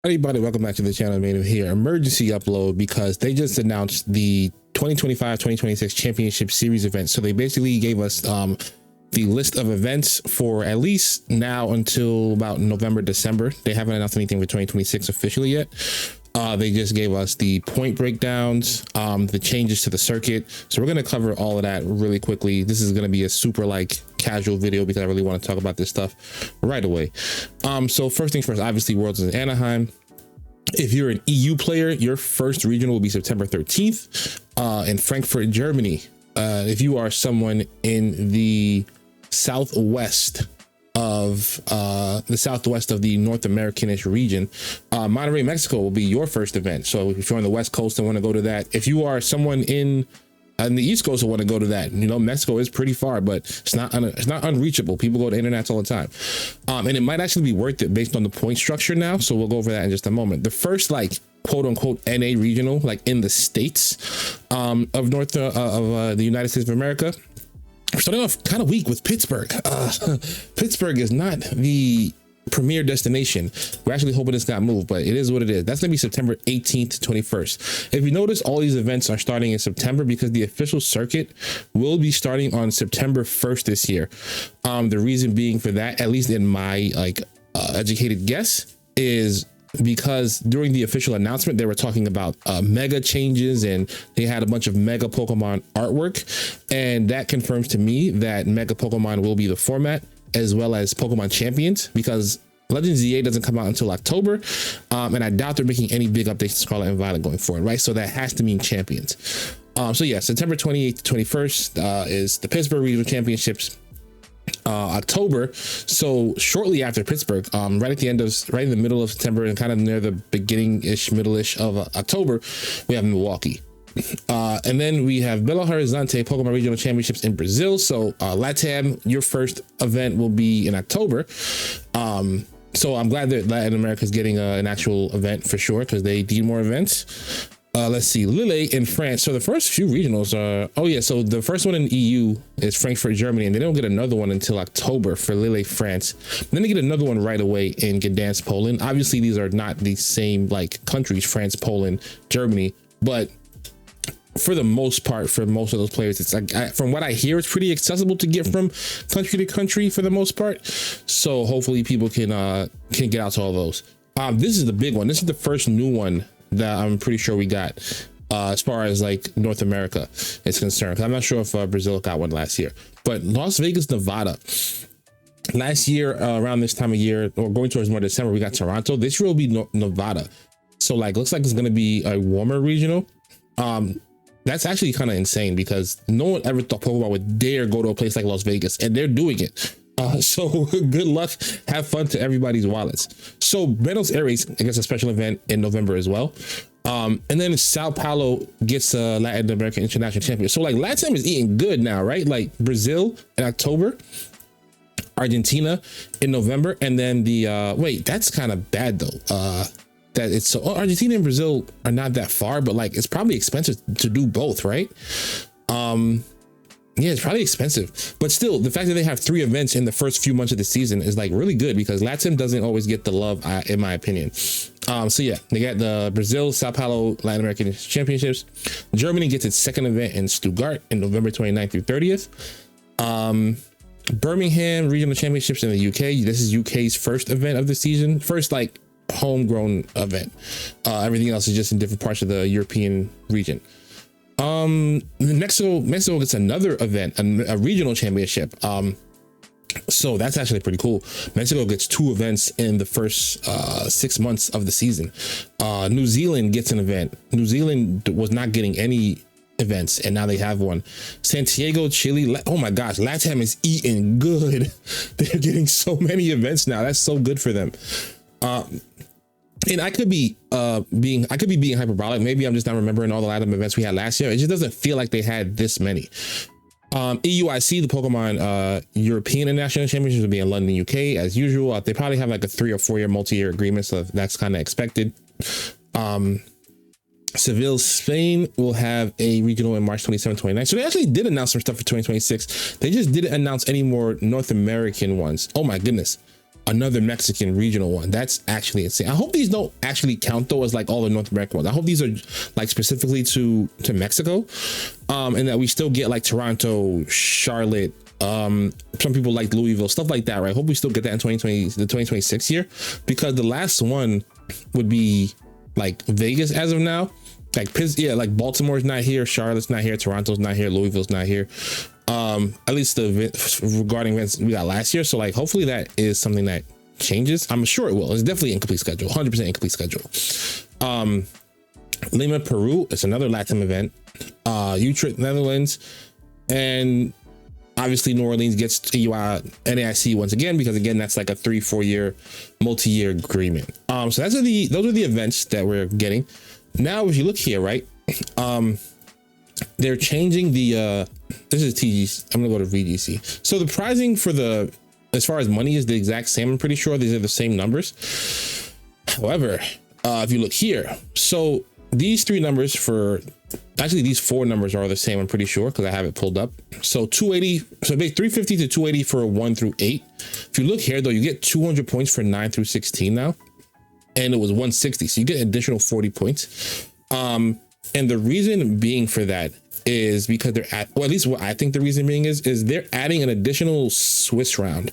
Everybody, welcome back to the channel. Made here emergency upload because they just announced the 2025-2026 championship series event. So they basically gave us the list of events for at least now until about November, December. They haven't announced anything for 2026 officially yet. They just gave us the point breakdowns, the changes to the circuit. So we're going to cover all of that really quickly. This is going to be a super casual video because I really want to talk about this stuff right away. So first things first, obviously Worlds in Anaheim. If you're an EU player, your first regional will be September 13th in Frankfurt, Germany. If you are someone in the southwest of the North American-ish region, Monterrey, Mexico will be your first event. So if you're on the West Coast and want to go to that, if you are someone in the East Coast and want to go to that, you know, Mexico is pretty far, but it's not unreachable. People go to internets all the time, and it might actually be worth it based on the point structure now. So we'll go over that in just a moment. The first quote unquote NA regional in the states of the United States of America. We're starting off kind of weak with Pittsburgh. Pittsburgh is not the premier destination. We're actually hoping it's got moved, but it is what it is. That's gonna be September 18th to 21st. If you notice, all these events are starting in September because the official circuit will be starting on September 1st this year. The reason being for that, at least in my educated guess, is because during the official announcement, they were talking about mega changes and they had a bunch of mega Pokemon artwork. And that confirms to me that mega Pokemon will be the format, as well as Pokemon Champions, because Legends ZA doesn't come out until October. And I doubt they're making any big updates to Scarlet and Violet going forward, right? So that has to mean Champions. So yeah, September 28th to 21st is the Pittsburgh Regional Championships. October, so shortly after Pittsburgh, right in the middle of September and kind of near the middle-ish of October, we have Milwaukee. And then we have Belo Horizonte Pokemon Regional Championships in Brazil. So LATAM, your first event will be in October. So I'm glad that Latin America is getting an actual event for sure, because they need more events. Let's see, Lille in France. So the first few regionals are, so the first one in the EU is Frankfurt, Germany, and they don't get another one until October for Lille, France. And then they get another one right away in Gdansk, Poland. Obviously, these are not the same countries, France, Poland, Germany, but for the most part, for most of those players, it's from what I hear, it's pretty accessible to get from country to country for the most part. So hopefully people can get out to all those. This is the big one. This is the first new one that I'm pretty sure we got as far as North America is concerned. I'm not sure if Brazil got one last year, but Las Vegas, Nevada. Last year, around this time of year, or going towards more December, we got Toronto. This year will be Nevada. So looks like it's going to be a warmer regional. That's actually kind of insane because no one ever thought Pokemon would dare go to a place like Las Vegas, and they're doing it. So good luck, have fun to everybody's wallets. So Buenos Aires, I guess, a special event in November as well. And then Sao Paulo gets Latin American International Champion. So LATAM is eating good now, right? Brazil in October, Argentina in November, and then wait, that's kind of bad though. That it's Argentina and Brazil are not that far, but it's probably expensive to do both, right? Yeah, it's probably expensive, but still, the fact that they have 3 events in the first few months of the season is really good because LATAM doesn't always get the love, in my opinion. So yeah, they got the Brazil, Sao Paulo, Latin American Championships. Germany gets its second event in Stuttgart in November 29th through 30th. Birmingham Regional Championships in the UK. This is UK's first event of the season, first homegrown event. Everything else is just in different parts of the European region. Mexico gets another event, a regional championship. So that's actually pretty cool. Mexico gets 2 events in the first 6 months of the season. New Zealand gets an event. New Zealand was not getting any events, and now they have one. Santiago, Chile. Oh my gosh, LATAM is eating good. They're getting so many events now. That's so good for them. And I could be being hyperbolic. Maybe I'm just not remembering all the LATAM events we had last year. It just doesn't feel like they had this many. EUIC, the Pokemon European International Championships, will be in London, UK, as usual. They probably have a 3 or 4 year multi-year agreement, so that's kind of expected. Seville, Spain will have a regional in March 27, 29. So they actually did announce some stuff for 2026. They just didn't announce any more North American ones. Oh my goodness. another Mexican regional one. That's actually insane. I hope these don't actually count though as like all the North American ones. I hope these are like specifically to Mexico, and that we still get like Toronto, Charlotte, some people like Louisville, stuff like that, right? I hope we still get that in 2020, the 2026 year, because the last one would be like Vegas as of now. Like yeah, like Baltimore's not here, Charlotte's not here, Toronto's not here, Louisville's not here. At least regarding events we got last year. So like hopefully that is something that changes. I'm sure it will. It's definitely incomplete schedule, 100% incomplete schedule. Lima, Peru, it's another Latin event. Utrecht, Netherlands, and obviously New Orleans gets to NAIC once again, because again that's like a 3-4 year multi-year agreement. So those are the events that we're getting. Now if you look here, right, they're changing the this is TGC. I'm gonna go to VGC. So the pricing for as far as money is the exact same. I'm pretty sure these are the same numbers. However, if you look here, so these three numbers actually these four numbers are the same, I'm pretty sure, because I have it pulled up. So 280, so 350 to 280 for 1 through 8. If you look here though, you get 200 points for 9 through 16 now, and it was 160, so you get an additional 40 points. And the reason being for that is because at least what I think the reason being is they're adding an additional Swiss round.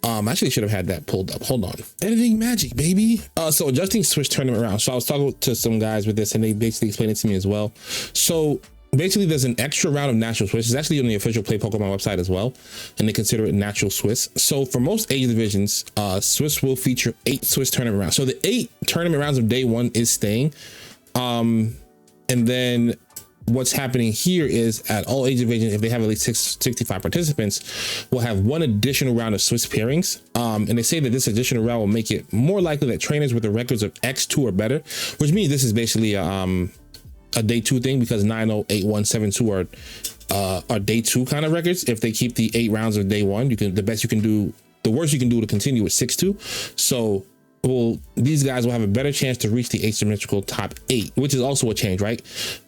I actually should have had that pulled up. Hold on. Editing magic, baby. So adjusting Swiss tournament round. So I was talking to some guys with this and they basically explained it to me as well. So basically there's an extra round of natural Swiss. It's actually on the official Play Pokemon website as well, and they consider it natural Swiss. So for most age divisions, Swiss will feature 8 Swiss tournament rounds. So the 8 tournament rounds of day 1 is staying. And then what's happening here is at all age divisions, if they have at least 65 participants, we'll have 1 additional round of Swiss pairings. And they say that this additional round will make it more likely that trainers with the records of X2 or better, which means this is basically a day 2 thing, because 90, 81, 72 are day 2 kind of records. If they keep the 8 rounds of day 1, the worst you can do to continue with 6-2. So these guys will have a better chance to reach the asymmetrical top 8, which is also a change, right?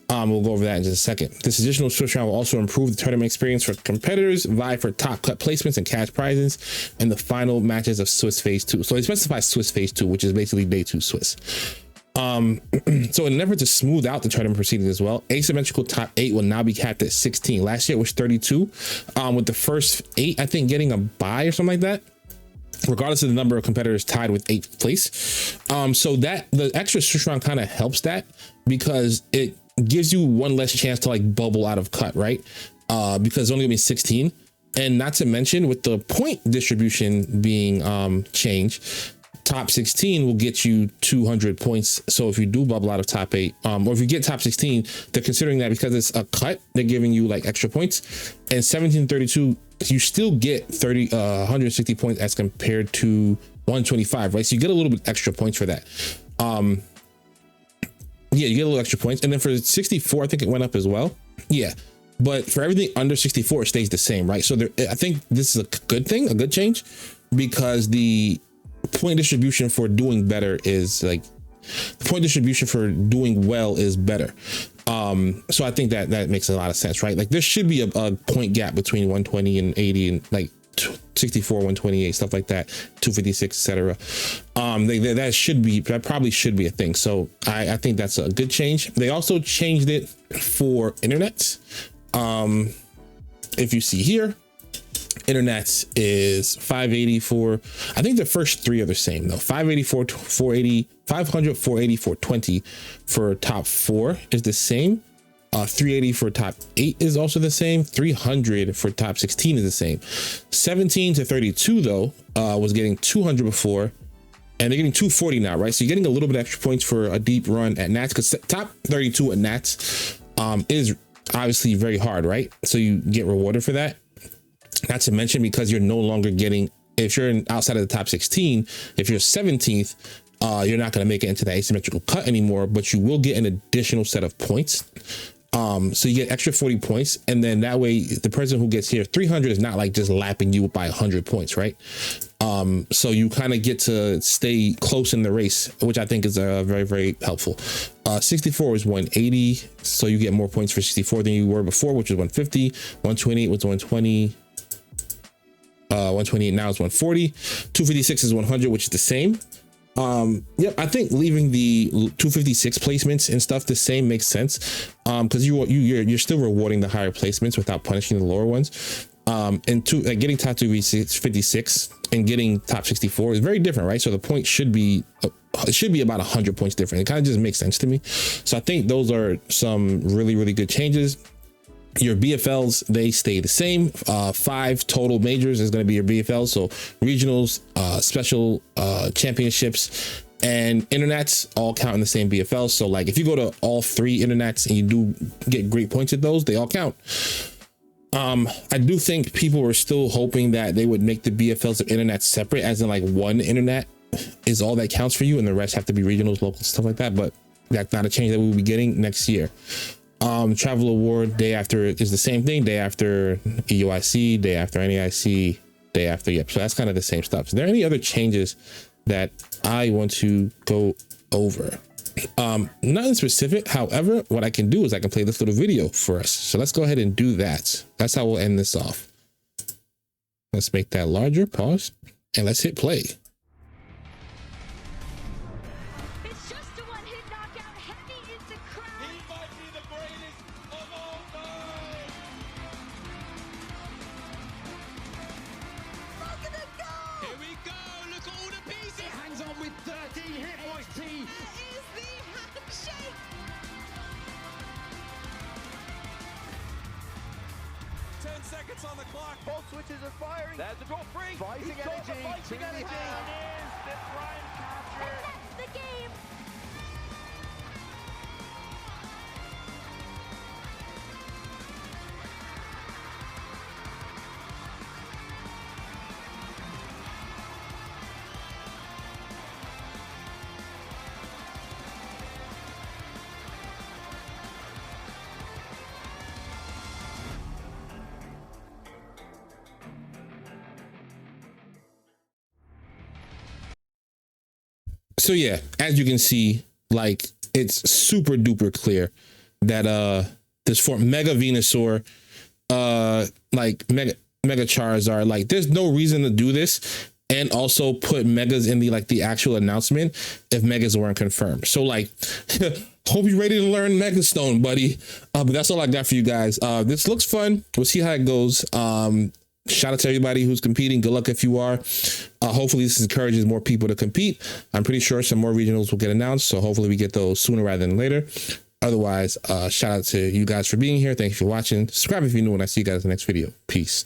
We'll go over that in just a second. This additional Swiss round will also improve the tournament experience for competitors, vie for top cut placements and cash prizes, and the final matches of Swiss Phase 2. So they specify Swiss Phase 2, which is basically day 2 Swiss. So in an effort to smooth out the tournament proceedings as well, asymmetrical top 8 will now be capped at 16. Last year it was 32, with the first 8, I think, getting a bye or something like that, regardless of the number of competitors tied with 8th place. So that the extra Swiss round kind of helps that, because it gives you 1 less chance to like bubble out of cut, right? Because it's only gonna be 16. And not to mention, with the point distribution being changed, top 16 will get you 200 points. So if you do bubble out of top 8, or if you get top 16, they're considering that because it's a cut, they're giving you like extra points. And 1732, you still get 160 points as compared to 125, right? So you get a little bit extra points for that. Yeah, you get a little extra points. And then for 64, I think it went up as well. Yeah, but for everything under 64, it stays the same, right? So I think this is a good thing, a good change, because the point distribution for doing better is like, the point distribution for doing well is better. So I think that makes a lot of sense, right? Like there should be a point gap between 120 and 80 and like 64, 128, stuff like that, 256, etc. That probably should be a thing. So I think that's a good change. They also changed it for internet. If you see here, internet is 580 for, I think the first 3 are the same though. 584, 480, 500, 480, 420 for top 4 is the same. 380 for top 8 is also the same. 300 for top 16 is the same. 17 to 32 though was getting 200 before, and they're getting 240 now, right? So you're getting a little bit extra points for a deep run at Nats, because top 32 at Nats is obviously very hard, right? So you get rewarded for that. Not to mention, because you're no longer getting, if you're outside of the top 16, if you're 17th, you're not going to make it into the asymmetrical cut anymore, but you will get an additional set of points. So you get extra 40 points, and then that way the person who gets here 300 is not like just lapping you by 100 points, right? So you kind of get to stay close in the race, which I think is very, very helpful. 64 is 180, so you get more points for 64 than you were before, which is 150. 128 was 120. 128 now is 140. 256 is 100, which is the same. Yep, I think leaving the 256 placements and stuff the same makes sense, because you're still rewarding the higher placements without punishing the lower ones. And getting top 256 and getting top 64 is very different, right? So the point should be it should be about 100 points different. It kind of just makes sense to me. So I think those are some really good changes. Your BFLs, they stay the same. 5 total majors is going to be your BFLs. So regionals, special championships, and internets all count in the same BFL. So like if you go to all 3 internets and you do get great points at those, they all count. I do think people were still hoping that they would make the BFLs of internet separate, as in like one internet is all that counts for you and the rest have to be regionals, locals, stuff like that. But that's not a change that we'll be getting next year. Travel award day after is the same thing. Day after EUIC, day after NEIC, day after. Yep. So that's kind of the same stuff. Is there any other changes that I want to go over? Nothing specific. However, what I can do is I can play this little video for us. So let's go ahead and do that. That's how we'll end this off. Let's make that larger, pause, and let's hit play. It's just a one-hit knockout. Heavy is the crowd. He might be the greatest of all time. Look at it go. Here we go. Look at all the pieces. It hangs on with 13 hit points. That is the handshake. 10 seconds on the clock. Both switches are firing. There's the draw free. Fighting He's got energy. the fighting Bring energy. it Is the prime capture. And that's the game. So yeah, as you can see, like it's super duper clear that this form Mega Venusaur, like Mega Charizard, like there's no reason to do this and also put megas in the actual announcement if megas weren't confirmed. So like hope you're ready to learn Mega Stone, buddy. But that's all I got for you guys. This looks fun. We'll see how it goes. Shout out to everybody who's competing. Good luck if you are. Hopefully this encourages more people to compete. I'm pretty sure some more regionals will get announced, so hopefully we get those sooner rather than later. Otherwise, shout out to you guys for being here. Thank you for watching. Subscribe if you're new, and I'll see you guys in the next video. Peace.